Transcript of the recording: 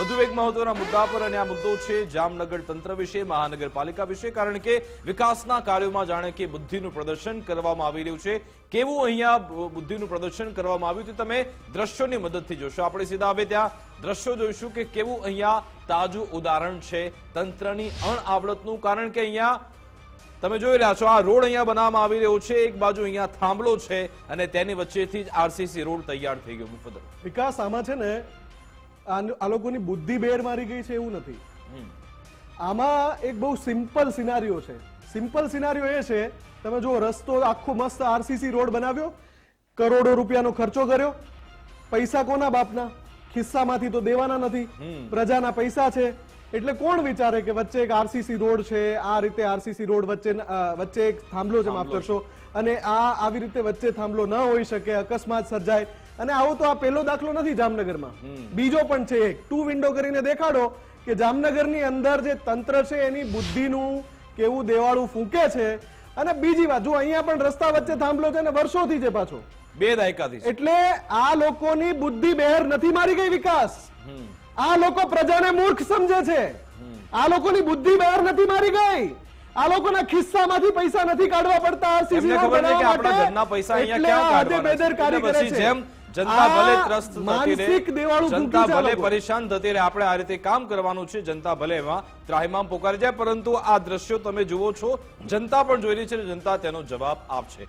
વધુ એક મહત્વના મુદ્દા પર, અને આ મુદ્દો છે જામનગર તંત્ર વિશે, મહાનગરપાલિકા વિશે, કારણ કે વિકાસના કાર્યોમાં જાણે કે બુદ્ધિનું પ્રદર્શન કરવામાં આવી રહ્યું છે. કેવું અહીંયા બુદ્ધિનું પ્રદર્શન કરવામાં આવ્યું તે તમે દ્રશ્યોની મદદથી જોશો. આપણે સીધા હવે ત્યાં દ્રશ્યો જોઈશું કે કેવું અહીંયા તાજું ઉદાહરણ છે તંત્રની અણઆવડતનું. કારણ કે અહીંયા તમે જોઈ રહ્યા છો, આ રોડ અહીંયા બનાવવામાં આવી રહ્યો છે, એક બાજુ અહીંયા થાંભલો છે અને તેની વચ્ચેથી જ આરસીસી રોડ તૈયાર થઈ ગયો. મુફદ્દલ વિકાસ આમાં છે ને, આ લોકોની બુદ્ધિ બેર મારી ગઈ છે એવું નથી. આમાં એક બહુ સિમ્પલ સિનારીઓ છે. સિમ્પલ સિનારીઓ એ છે, તમે જો રસ્તો આખો મસ્ત આરસીસી રોડ બનાવ્યો, કરોડો રૂપિયાનો ખર્ચો કર્યો, પૈસા કોના બાપના? ખિસ્સામાંથી તો દેવાના નથી, પ્રજાના પૈસા છે. એટલે કોણ વિચારે કે વચ્ચે એક આરસીસી રોડ છે, આ રીતે આરસીસી રોડ વચ્ચે એક થાંભલો છે, માફ કરશો, અને આવી રીતે વચ્ચે થાંભલો ન હોઈ શકે, અકસ્માત સર્જાય. અને આવો તો આ પહેલો દાખલો નથી જામનગરમાં, બીજો પણ છે. એક 2 વિન્ડો કરીને દેખાડો કે જામનગરની અંદર જે તંત્ર છે એની બુદ્ધિનું કેવું દેવાળું ફૂંકે છે. અને બીજી વાત જો, અહીંયા પણ રસ્તા વચ્ચે થાંભલો છે ને વર્ષોથી છે, પાછો 2 દાયકાથી. એટલે આ લોકોની બુદ્ધિ બહેર નથી મારી ગઈ વિકાસ. આ લોકો પ્રજાને મૂર્ખ સમજે છે. આ લોકોની બુદ્ધિ બહેર નથી મારી ગઈ. આ લોકોના ખિસ્સામાંથી પૈસા નથી કાઢવા પડતા આરસીસી રોડ બનાવવા માટે. બેદરકારી કરે છે. જેમ જનતા ભલે ત્રસ્ત થતી રહે, જનતા ભલે છે. પરેશાન થતી રહે, આપણે આ રીતે કામ કરવાનું છે, જનતા ભલે એમાં ત્રાહિમામ પોકારી જાય. પરંતુ આ દ્રશ્યો તમે જુઓ છો, જનતા પણ જોઈ રહી છે, જનતા તેનો જવાબ આપશે.